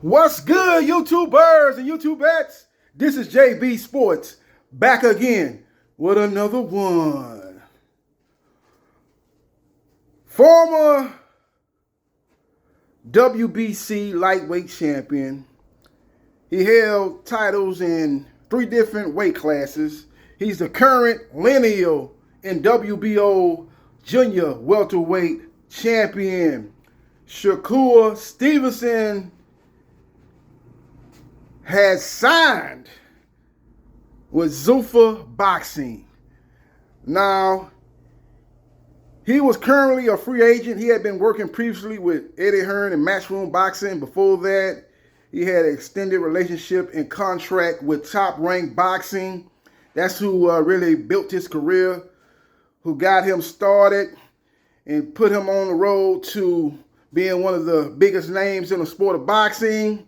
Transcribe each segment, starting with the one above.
What's good, YouTubers and YouTubettes? This is JB Sports, back again with another one. Former WBC lightweight champion. He held titles in 3 different weight classes. He's the current lineal in WBO junior welterweight champion. Shakur Stevenson has signed with Zuffa Boxing. Now, he was currently a free agent. He had been working previously with Eddie Hearn in Matchroom Boxing. Before that, he had an extended relationship and contract with Top Rank Boxing. That's who really built his career, who got him started and put him on the road to being one of the biggest names in the sport of boxing.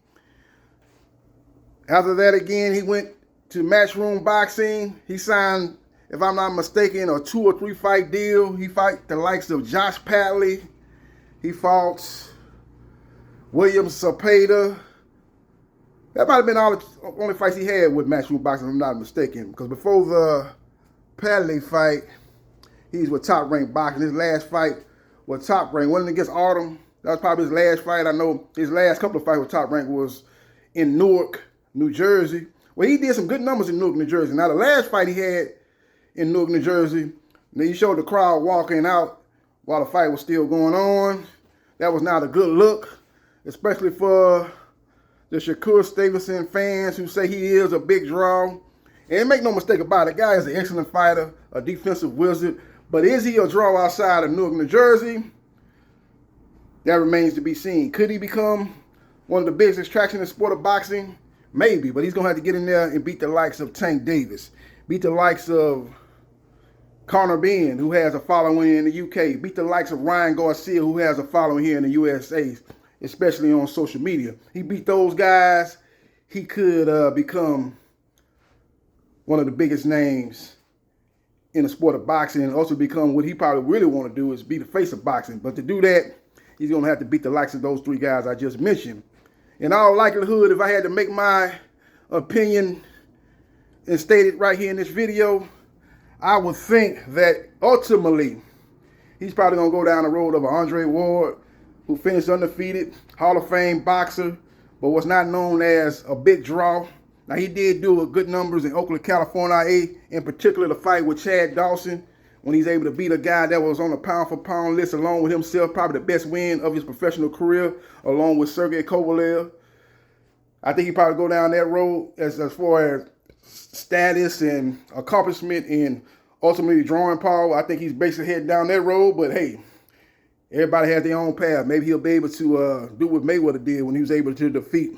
After that, again, he went to Matchroom Boxing. He signed, if I'm not mistaken, a 2 or 3 fight deal. He fought the likes of Josh Padley. He fought William Zapata. That might have been all the only fights he had with Matchroom Boxing, if I'm not mistaken. Because before the Padley fight, he's with Top Rank Boxing. His last fight was Top Rank. Wasn't against Autumn. That was probably his last fight. I know his last couple of fights with Top Rank was in Newark, New Jersey. Well, he did some good numbers in Newark, New Jersey. Now, the last fight he had in Newark, New Jersey, he showed the crowd walking out while the fight was still going on. That was not a good look, especially for the Shakur Stevenson fans who say he is a big draw. And make no mistake about it, the guy is an excellent fighter, a defensive wizard. But is he a draw outside of Newark, New Jersey? That remains to be seen. Could he become one of the biggest attractions in the sport of boxing? Maybe, but he's going to have to get in there and beat the likes of Tank Davis, beat the likes of Conor Benn, who has a following in the UK, beat the likes of Ryan Garcia, who has a following here in the USA, especially on social media. He beat those guys, he could become one of the biggest names in the sport of boxing, and also become what he probably really want to do is be the face of boxing. But to do that, he's going to have to beat the likes of those 3 guys I just mentioned. In all likelihood, if I had to make my opinion and state it right here in this video, I would think that ultimately he's probably going to go down the road of Andre Ward, who finished undefeated, Hall of Fame boxer, but was not known as a big draw. Now, he did do good numbers in Oakland, California, in particular the fight with Chad Dawson, when he's able to beat a guy that was on the pound-for-pound list along with himself, probably the best win of his professional career, along with Sergey Kovalev. I think he probably go down that road as far as status and accomplishment and ultimately drawing power. I think he's basically heading down that road, but hey, everybody has their own path. Maybe he'll be able to do what Mayweather did when he was able to defeat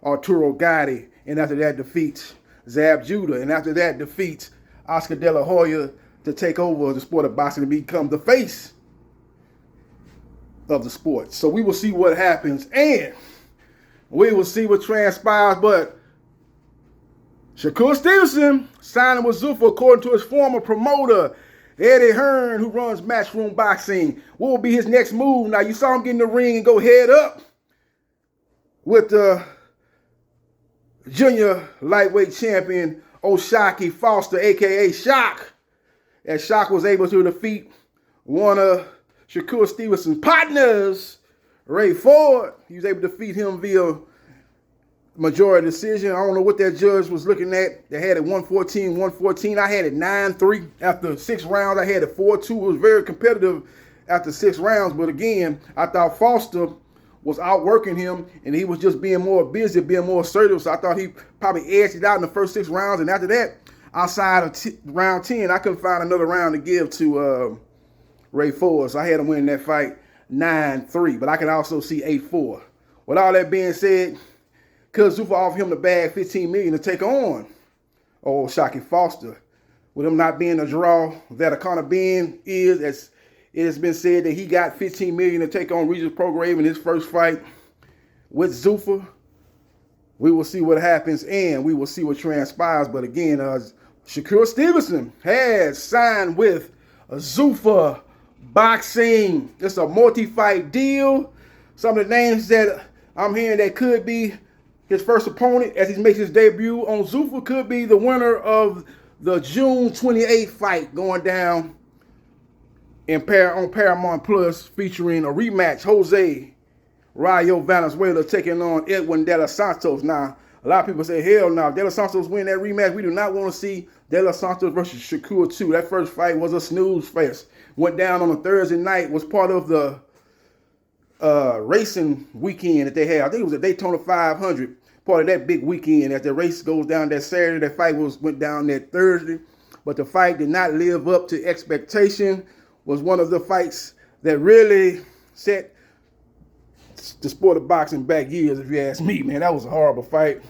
Arturo Gatti, and after that defeats Zab Judah, and after that defeats Oscar De La Hoya to take over the sport of boxing and become the face of the sport. So we will see what happens, and we will see what transpires. But Shakur Stevenson signing with Zuffa, according to his former promoter, Eddie Hearn, who runs Matchroom Boxing. What will be his next move? Now, you saw him get in the ring and go head up with the junior lightweight champion, O'Shaquie Foster, a.k.a. Shock. As Shock was able to defeat one of Shakur Stevenson's partners, Ray Ford. He was able to defeat him via majority decision. I don't know what that judge was looking at. They had it 114. I had it 9-3 after 6 rounds. I had it 4-2. It was very competitive after 6 rounds. But again, I thought Foster was outworking him, and he was just being more busy, being more assertive. So I thought he probably edged it out in the first 6 rounds. And after that, outside of round 10, I couldn't find another round to give to Ray Ford. So I had him win that fight 9-3. But I can also see 8-4. With all that being said, could Zuffa offer him the bag $15 million to take on O'Shaquie Foster? With him not being a draw that a Conor Benn is, as it has been said that he got $15 million to take on Regis Prograis in his first fight with Zuffa. We will see what happens, and we will see what transpires. But again, Shakur Stevenson has signed with Zuffa Boxing. It's a multi-fight deal. Some of the names that I'm hearing that could be his first opponent as he makes his debut on Zuffa, could be the winner of the June 28th fight going down on Paramount Plus, featuring a rematch, Jose Rayo Valenzuela taking on Edwin De Los Santos. Now, a lot of people say, hell no, if De Los Santos win that rematch, we do not want to see De Los Santos versus Shakur 2. That first fight was a snooze fest. Went down on a Thursday night, was part of the racing weekend that they had. I think it was a Daytona 500, part of that big weekend. As the race goes down that Saturday, that fight went down that Thursday. But the fight did not live up to expectation. Was one of the fights that really set the sport of boxing back years, if you ask me, man. That was a horrible fight.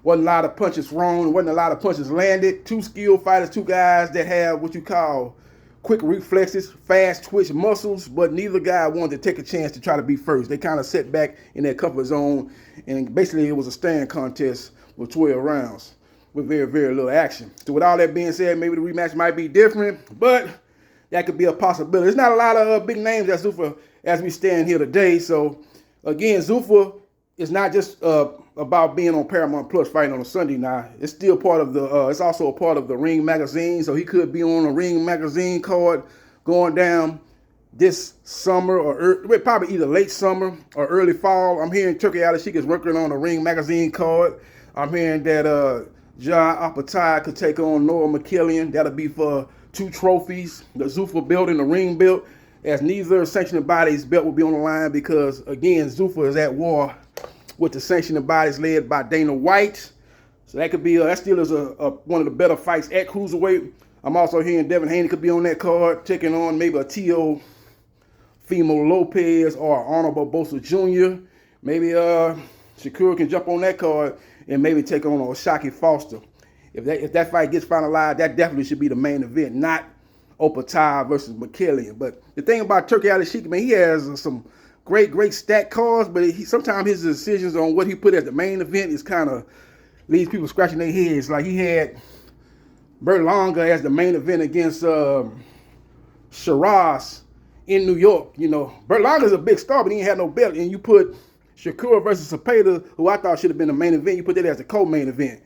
Wasn't a lot of punches thrown, wasn't a lot of punches landed. Two skilled fighters, two guys that have what you call quick reflexes, fast twitch muscles, but neither guy wanted to take a chance to try to be first. They kind of sat back in their comfort zone, and basically it was a stand contest with 12 rounds with very, very little action. So with all that being said, maybe the rematch might be different, but that could be a possibility. There's not a lot of big names at Zuffa as we stand here today. So, again, Zuffa is not just about being on Paramount Plus fighting on a Sunday now. It's still part of the, it's also a part of the Ring magazine. So he could be on a Ring magazine card going down this summer or probably either late summer or early fall. I'm hearing Turkey Al-Sheikh is working on a Ring magazine card. I'm hearing that John Apatai could take on Noah McKillian. That'll be for 2 trophies, the Zuffa belt and the Ring belt, as neither sanctioning body's belt will be on the line because, again, Zuffa is at war with the sanctioning bodies led by Dana White. So that could be, that still is one of the better fights at cruiserweight. I'm also hearing Devin Haney could be on that card, taking on maybe a Tio Fimo Lopez or Arnold Barbosa Jr. Maybe Shakur can jump on that card and maybe take on Oshaki Foster. If that fight gets finalized, that definitely should be the main event, not Opatai versus McKillian. But the thing about Turkey Al-Sheikh, man, he has some great stacked cards, but sometimes his decisions on what he put as the main event is kind of leaves people scratching their heads. Like he had Berlanga as the main event against Shiraz in New York. You know, Berlanga's a big star, but he ain't had no belt. And you put Shakur versus Cepeda, who I thought should have been the main event, you put that as the co-main event.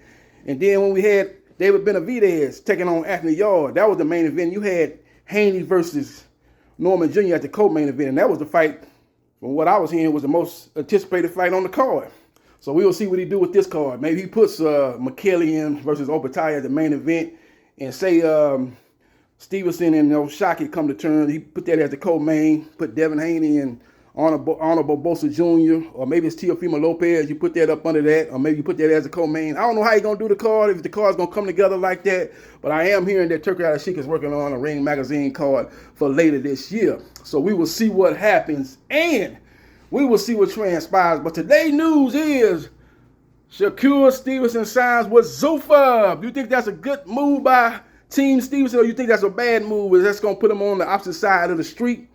And then when we had David Benavidez taking on Anthony Yarde, that was the main event. You had Haney versus Norman Jr. at the co-main event, and that was the fight, from what I was hearing, was the most anticipated fight on the card. So we will see what he do with this card. Maybe he puts McKillian versus Opatai as the main event, and say Stevenson and Oshaki come to terms. He put that as the co-main, put Devin Haney and Arnold Barbosa Jr., or maybe it's Teofimo Lopez. You put that up under that, or maybe you put that as a co-main. I don't know how you're going to do the card, if the card's going to come together like that, but I am hearing that Turkey Al-Sheikh is working on a Ring magazine card for later this year. So we will see what happens, and we will see what transpires. But today's news is Shakur Stevenson signs with Zuffa. Do you think that's a good move by Team Stevenson, or you think that's a bad move? Is that's going to put him on the opposite side of the street?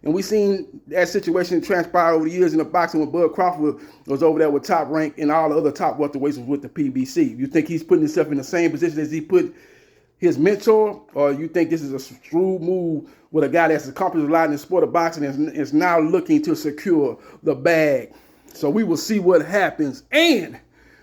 And we've seen that situation transpire over the years in the boxing when Bud Crawford was over there with Top Rank and all the other top welterweights was with the PBC. You think he's putting himself in the same position as he put his mentor, or you think this is a shrewd move with a guy that's accomplished a lot in the sport of boxing and is now looking to secure the bag? So we will see what happens, and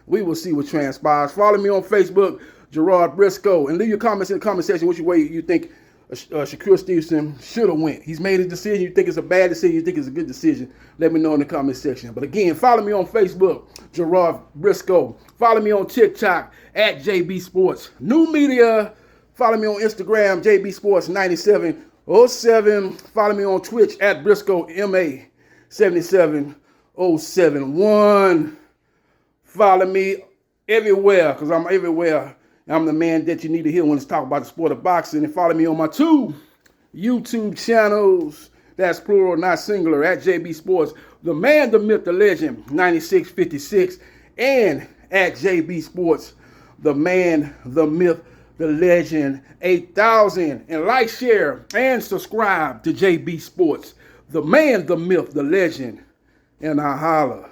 we will see what transpires. Follow me on Facebook, Gerard Briscoe, and leave your comments in the comment section which way you think Shakur Stevenson should have went. He's made a decision. You think it's a bad decision, you think it's a good decision, let me know in the comment section. But again, follow me on Facebook, Gerard Briscoe. Follow me on TikTok at JB Sports New Media. Follow me on Instagram, JB Sports 9707. Follow me on Twitch at Briscoe MA 77071. Follow me everywhere, because I'm everywhere. I'm the man that you need to hear when it's talking about the sport of boxing. And follow me on my 2 YouTube channels. That's plural, not singular, at JB Sports, the man, the myth, the legend, 9656, and at JB Sports, the man, the myth, the legend, 8000. And like, share, and subscribe to JB Sports, the man, the myth, the legend, and I holla.